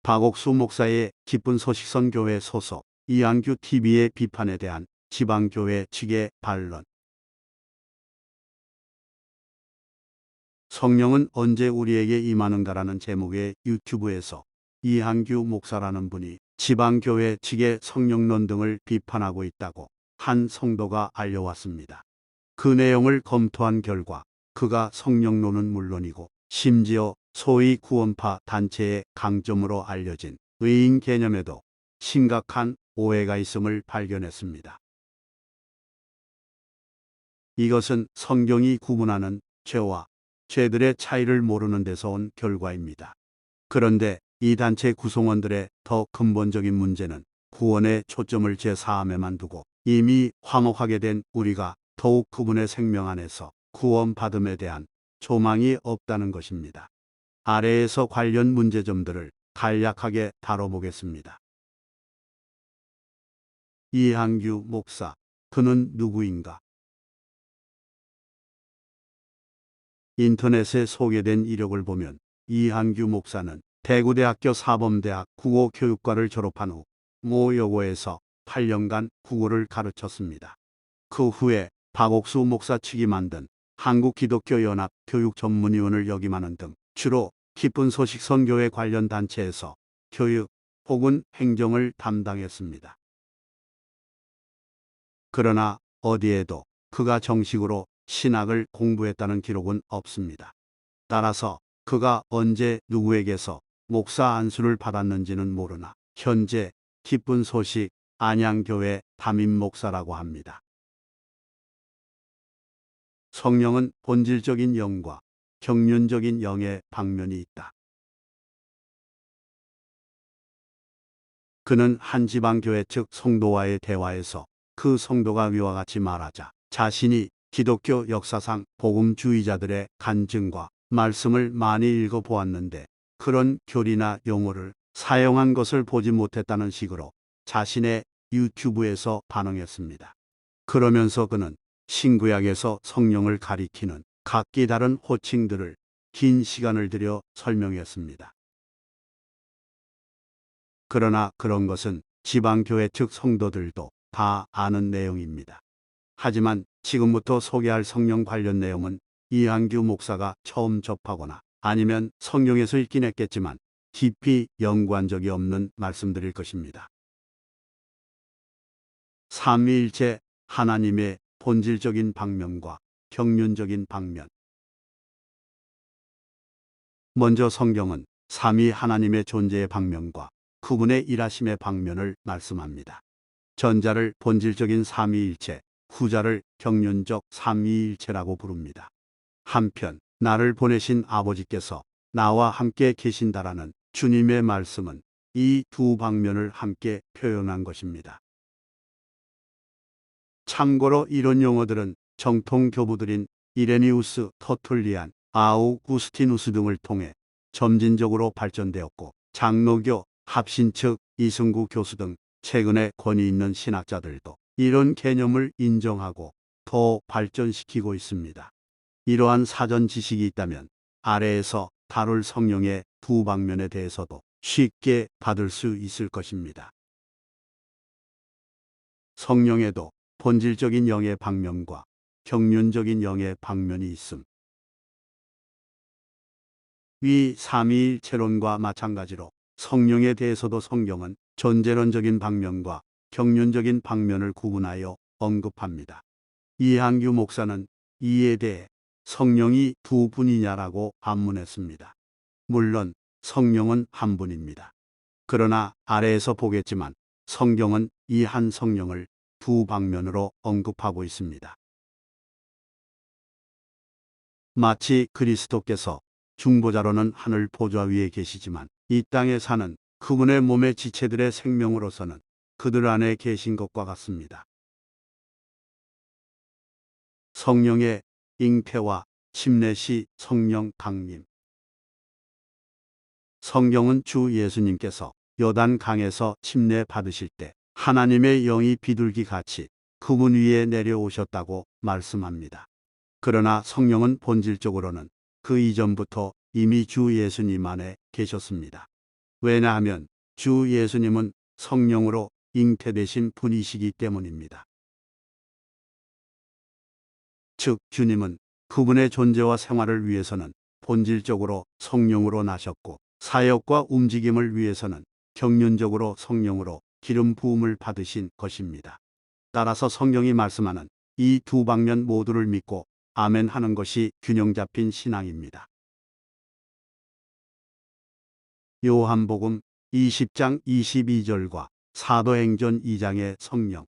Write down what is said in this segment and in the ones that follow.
박옥수 목사의 기쁜 소식 선교회 소속 이한규 TV의 비판에 대한 지방교회 측의 반론. 성령은 언제 우리에게 임하는가라는 제목의 유튜브에서 이한규 목사라는 분이 지방교회 측의 성령론 등을 비판하고 있다고 한 성도가 알려왔습니다. 그 내용을 검토한 결과 그가 성령론은 물론이고 심지어 소위 구원파 단체의 강점으로 알려진 의인 개념에도 심각한 오해가 있음을 발견했습니다. 이것은 성경이 구분하는 죄와 죄들의 차이를 모르는 데서 온 결과입니다. 그런데 이 단체 구성원들의 더 근본적인 문제는 구원의 초점을 제4함에만 두고 이미 화목하게 된 우리가 더욱 그분의 생명 안에서 구원받음에 대한 소망이 없다는 것입니다. 아래에서 관련 문제점들을 간략하게 다뤄보겠습니다. 이한규 목사, 그는 누구인가? 인터넷에 소개된 이력을 보면 이한규 목사는 대구대학교 사범대학 국어교육과를 졸업한 후 모 여고에서 8년간 국어를 가르쳤습니다. 그 후에 박옥수 목사 측이 만든 한국기독교연합 교육전문위원을 역임하는 등 주로 기쁜 소식 선교회 관련 단체에서 교육 혹은 행정을 담당했습니다. 그러나 어디에도 그가 정식으로 신학을 공부했다는 기록은 없습니다. 따라서 그가 언제 누구에게서 목사 안수를 받았는지는 모르나 현재 기쁜 소식 안양교회 담임 목사라고 합니다. 성령은 본질적인 영과 경륜적인 영의 방면이 있다. 그는 한 지방교회 측 성도와의 대화에서 그 성도가 위와 같이 말하자 자신이 기독교 역사상 복음주의자들의 간증과 말씀을 많이 읽어보았는데 그런 교리나 용어를 사용한 것을 보지 못했다는 식으로 자신의 유튜브에서 반응했습니다. 그러면서 그는 신구약에서 성령을 가리키는 각기 다른 호칭들을 긴 시간을 들여 설명했습니다. 그러나 그런 것은 지방교회 측 성도들도 다 아는 내용입니다. 하지만 지금부터 소개할 성령 관련 내용은 이한규 목사가 처음 접하거나 아니면 성경에서 읽긴 했겠지만 깊이 연구한 적이 없는 말씀드릴 것입니다. 삼위일체 하나님의 본질적인 방면과 경륜적인 방면. 먼저 성경은 삼위 하나님의 존재의 방면과 그분의 일하심의 방면을 말씀합니다. 전자를 본질적인 삼위일체, 후자를 경륜적 삼위일체라고 부릅니다. 한편 나를 보내신 아버지께서 나와 함께 계신다라는 주님의 말씀은 이 두 방면을 함께 표현한 것입니다. 참고로 이런 용어들은 정통 교부들인 이레니우스, 터툴리안, 아우구스티누스 등을 통해 점진적으로 발전되었고 장로교, 합신 측 이승구 교수 등 최근에 권위 있는 신학자들도 이런 개념을 인정하고 더 발전시키고 있습니다. 이러한 사전 지식이 있다면 아래에서 다룰 성령의 두 방면에 대해서도 쉽게 받을 수 있을 것입니다. 성령에도 본질적인 영의 방면과 경륜적인 영의 방면이 있음. 위 삼위일체론과 마찬가지로 성령에 대해서도 성경은 존재론적인 방면과 경륜적인 방면을 구분하여 언급합니다. 이한규 목사는 이에 대해 성령이 두 분이냐라고 반문했습니다. 물론 성령은 한 분입니다. 그러나 아래에서 보겠지만 성경은 이 한 성령을 두 방면으로 언급하고 있습니다. 마치 그리스도께서 중보자로는 하늘 보좌 위에 계시지만 이 땅에 사는 그분의 몸의 지체들의 생명으로서는 그들 안에 계신 것과 같습니다. 성령의 잉태와 침례시 성령 강림. 성경은 주 예수님께서 요단 강에서 침례 받으실 때 하나님의 영이 비둘기 같이 그분 위에 내려오셨다고 말씀합니다. 그러나 성령은 본질적으로는 그 이전부터 이미 주 예수님 안에 계셨습니다. 왜냐하면 주 예수님은 성령으로 잉태되신 분이시기 때문입니다. 즉 주님은 그분의 존재와 생활을 위해서는 본질적으로 성령으로 나셨고 사역과 움직임을 위해서는 경륜적으로 성령으로 기름 부음을 받으신 것입니다. 따라서 성경이 말씀하는 이 두 방면 모두를 믿고 아멘 하는 것이 균형 잡힌 신앙입니다. 요한복음 20장 22절과 사도행전 2장의 성령.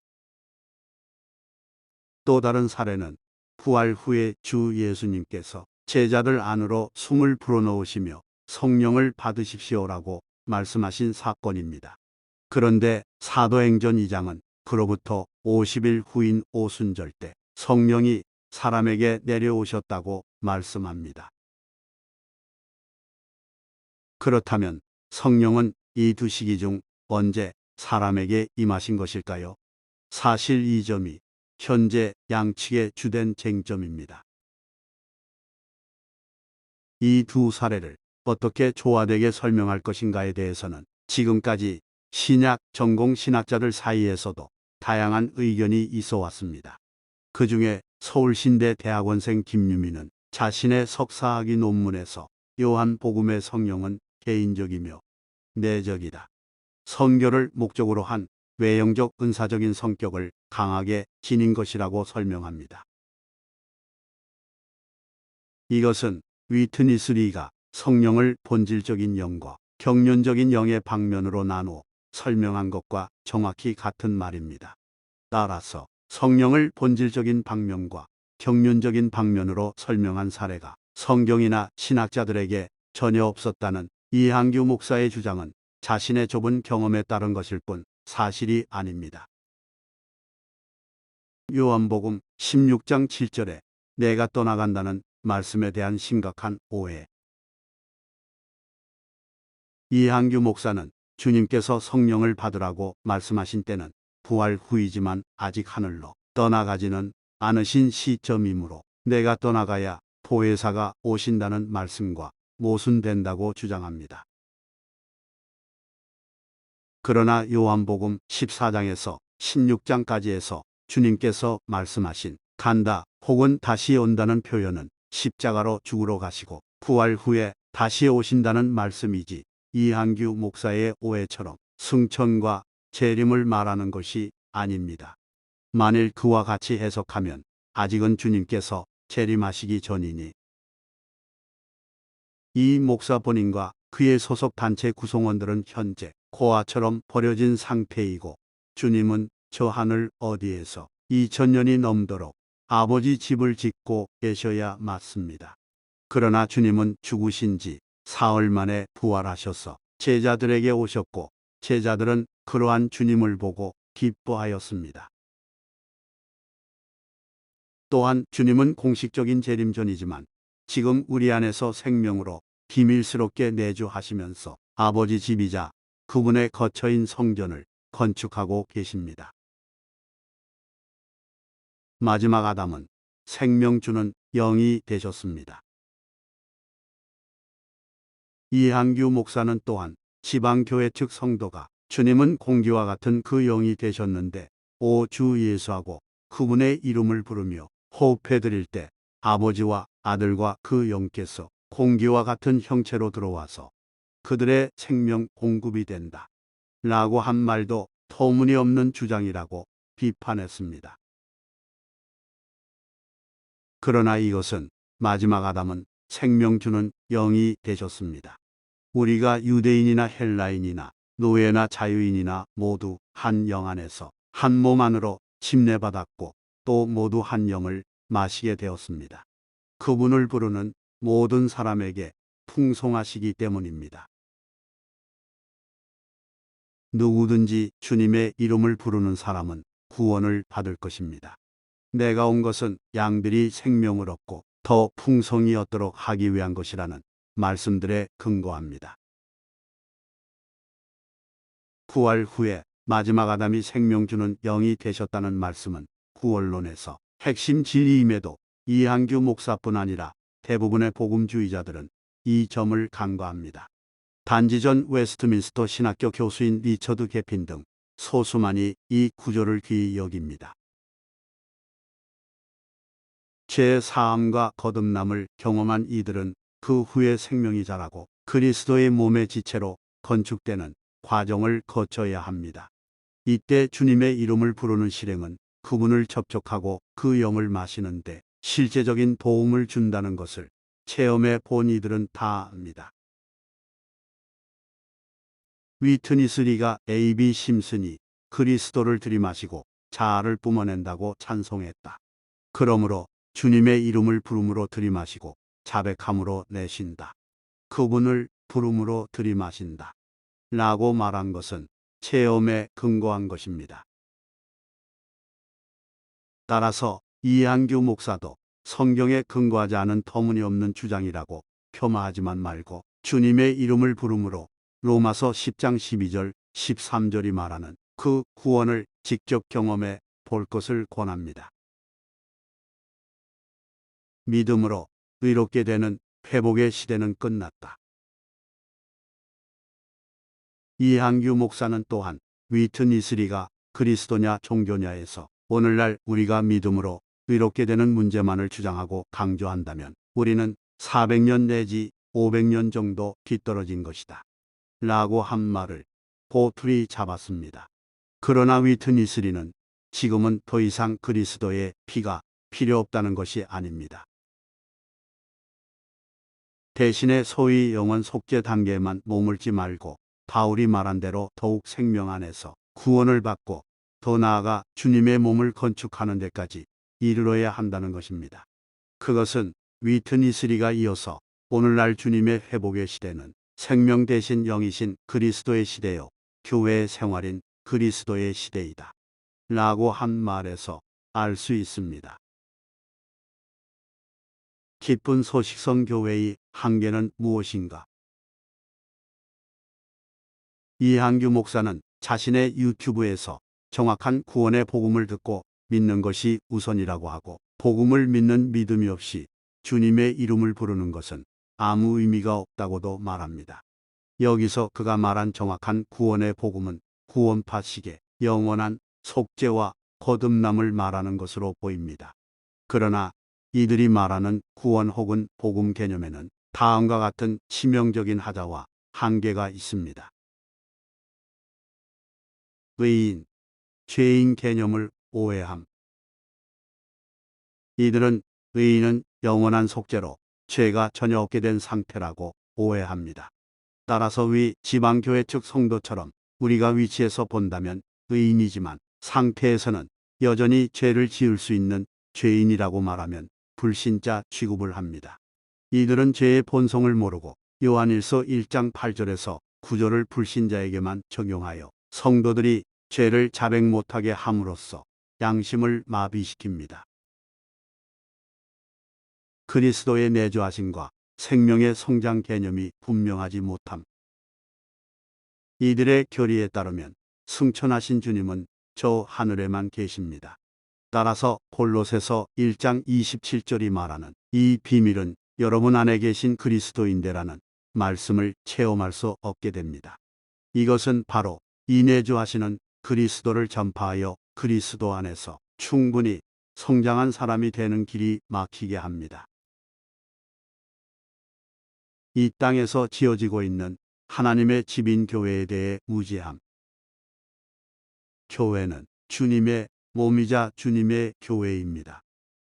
또 다른 사례는 부활 후에 주 예수님께서 제자들 안으로 숨을 불어넣으시며 성령을 받으십시오라고 말씀하신 사건입니다. 그런데 사도행전 2장은 그로부터 50일 후인 오순절 때 성령이 사람에게 내려오셨다고 말씀합니다. 그렇다면 성령은 이 두 시기 중 언제 사람에게 임하신 것일까요? 사실 이 점이 현재 양측의 주된 쟁점입니다. 이 두 사례를 어떻게 조화되게 설명할 것인가에 대해서는 지금까지 신약 전공 신학자들 사이에서도 다양한 의견이 있어 왔습니다. 그 중에 서울신대 대학원생 김유미는 자신의 석사학위 논문에서 요한복음의 성령은 개인적이며 내적이다. 선교를 목적으로 한 외형적 은사적인 성격을 강하게 지닌 것이라고 설명합니다. 이것은 위트니스 리가 성령을 본질적인 영과 경륜적인 영의 방면으로 나누어 설명한 것과 정확히 같은 말입니다. 따라서 성령을 본질적인 방면과 경륜적인 방면으로 설명한 사례가 성경이나 신학자들에게 전혀 없었다는 이한규 목사의 주장은 자신의 좁은 경험에 따른 것일 뿐 사실이 아닙니다. 요한복음 16장 7절에 내가 떠나간다는 말씀에 대한 심각한 오해. 이한규 목사는 주님께서 성령을 받으라고 말씀하신 때는 부활 후이지만 아직 하늘로 떠나가지는 않으신 시점이므로 내가 떠나가야 보혜사가 오신다는 말씀과 모순된다고 주장합니다. 그러나 요한복음 14장에서 16장까지에서 주님께서 말씀하신 간다 혹은 다시 온다는 표현은 십자가로 죽으러 가시고 부활 후에 다시 오신다는 말씀이지 이한규 목사의 오해처럼 승천과 재림을 말하는 것이 아닙니다. 만일 그와 같이 해석하면 아직은 주님께서 재림하시기 전이니 이 목사 본인과 그의 소속 단체 구성원들은 현재 고아처럼 버려진 상태이고 주님은 저 하늘 어디에서 2000년이 넘도록 아버지 집을 짓고 계셔야 맞습니다. 그러나 주님은 죽으신 지 사흘 만에 부활하셔서 제자들에게 오셨고 제자들은 그러한 주님을 보고 기뻐하였습니다. 또한 주님은 공식적인 재림 전이지만 지금 우리 안에서 생명으로 비밀스럽게 내주하시면서 아버지 집이자 그분의 거처인 성전을 건축하고 계십니다. 마지막 아담은 생명 주는 영이 되셨습니다. 이한규 목사는 또한 지방교회 측 성도가 주님은 공기와 같은 그 영이 되셨는데 오 주 예수하고 그분의 이름을 부르며 호흡해 드릴 때 아버지와 아들과 그 영께서 공기와 같은 형체로 들어와서 그들의 생명 공급이 된다. 라고 한 말도 터무니없는 주장이라고 비판했습니다. 그러나 이것은 마지막 아담은 생명 주는 영이 되셨습니다. 우리가 유대인이나 헬라인이나 노예나 자유인이나 모두 한 영 안에서 한 몸 안으로 침례받았고 또 모두 한 영을 마시게 되었습니다. 그분을 부르는 모든 사람에게 풍성하시기 때문입니다. 누구든지 주님의 이름을 부르는 사람은 구원을 받을 것입니다. 내가 온 것은 양들이 생명을 얻고 더 풍성히 얻도록 하기 위한 것이라는 말씀들에 근거합니다. 부활 후에 마지막 아담이 생명 주는 영이 되셨다는 말씀은 구원론에서 핵심 진리임에도 이한규 목사뿐 아니라 대부분의 복음주의자들은 이 점을 간과합니다. 단지 전 웨스트민스터 신학교 교수인 리처드 개핀 등 소수만이 이 구조를 귀히 여깁니다. 제4암과 거듭남을 경험한 이들은 그 후에 생명이 자라고 그리스도의 몸의 지체로 건축되는 과정을 거쳐야 합니다. 이때 주님의 이름을 부르는 실행은 그분을 접촉하고 그 영을 마시는데 실제적인 도움을 준다는 것을 체험해 본 이들은 다 압니다. 위트니스 리가 A.B. 심슨이 그리스도를 들이마시고 자아를 뿜어낸다고 찬송했다. 그러므로 주님의 이름을 부름으로 들이마시고 자백함으로 내쉰다. 그분을 부름으로 들이마신다. 라고 말한 것은 체험에 근거한 것입니다. 따라서 이한규 목사도 성경에 근거하지 않은 터무니없는 주장이라고 폄하하지만 말고 주님의 이름을 부름으로 로마서 10장 12절 13절이 말하는 그 구원을 직접 경험해 볼 것을 권합니다. 믿음으로 의롭게 되는 회복의 시대는 끝났다. 이한규 목사는 또한 위트니스리가 그리스도냐 종교냐에서 오늘날 우리가 믿음으로 의롭게 되는 문제만을 주장하고 강조한다면 우리는 400년 내지 500년 정도 뒤떨어진 것이다. 라고 한 말을 고투리 잡았습니다. 그러나 위트니스리는 지금은 더 이상 그리스도의 피가 필요 없다는 것이 아닙니다. 대신에 소위 영원 속죄 단계에만 머물지 말고 바울이 말한 대로 더욱 생명 안에서 구원을 받고 더 나아가 주님의 몸을 건축하는 데까지 이르러야 한다는 것입니다. 그것은 위트니스리가 이어서 오늘날 주님의 회복의 시대는 생명 대신 영이신 그리스도의 시대요 교회의 생활인 그리스도의 시대이다. 라고 한 말에서 알 수 있습니다. 기쁜 소식성 교회의 한계는 무엇인가? 이한규 목사는 자신의 유튜브에서 정확한 구원의 복음을 듣고 믿는 것이 우선이라고 하고 복음을 믿는 믿음이 없이 주님의 이름을 부르는 것은 아무 의미가 없다고도 말합니다. 여기서 그가 말한 정확한 구원의 복음은 구원파 식의 영원한 속죄와 거듭남을 말하는 것으로 보입니다. 그러나 이들이 말하는 구원 혹은 복음 개념에는 다음과 같은 치명적인 하자와 한계가 있습니다. 의인, 죄인 개념을 오해함. 이들은 의인은 영원한 속죄로 죄가 전혀 없게 된 상태라고 오해합니다. 따라서 위 지방교회 측 성도처럼 우리가 위치해서 본다면 의인이지만 상태에서는 여전히 죄를 지을 수 있는 죄인이라고 말하면 불신자 취급을 합니다. 이들은 죄의 본성을 모르고 요한일서 1장 8절에서 9절을 불신자에게만 적용하여 성도들이 죄를 자백 못하게 함으로써 양심을 마비시킵니다. 그리스도의 내주하심과 생명의 성장 개념이 분명하지 못함. 이들의 교리에 따르면 승천하신 주님은 저 하늘에만 계십니다. 따라서 골로새서 1장 27절이 말하는 이 비밀은 여러분 안에 계신 그리스도인데라는 말씀을 체험할 수 없게 됩니다. 이것은 바로 이 내주하시는 그리스도를 전파하여 그리스도 안에서 충분히 성장한 사람이 되는 길이 막히게 합니다. 이 땅에서 지어지고 있는 하나님의 집인 교회에 대해 무지함. 교회는 주님의 몸이자 주님의 교회입니다.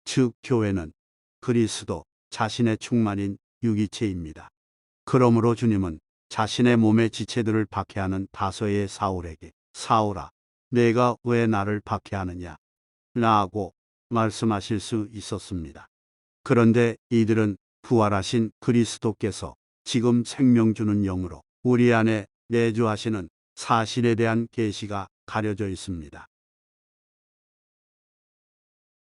즉 교회는 그리스도 자신의 충만인 유기체입니다. 그러므로 주님은 자신의 몸의 지체들을 박해하는 다소의 사울에게 사울아 내가 왜 나를 박해하느냐 라고 말씀하실 수 있었습니다. 그런데 이들은 부활하신 그리스도께서 지금 생명 주는 영으로 우리 안에 내주하시는 사실에 대한 계시가 가려져 있습니다.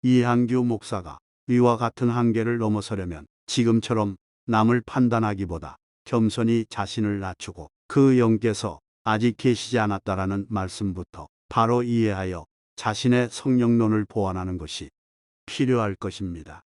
이한규 목사가 위와 같은 한계를 넘어서려면 지금처럼 남을 판단하기보다 겸손히 자신을 낮추고 그 영께서 아직 계시지 않았다라는 말씀부터 바로 이해하여 자신의 성령론을 보완하는 것이 필요할 것입니다.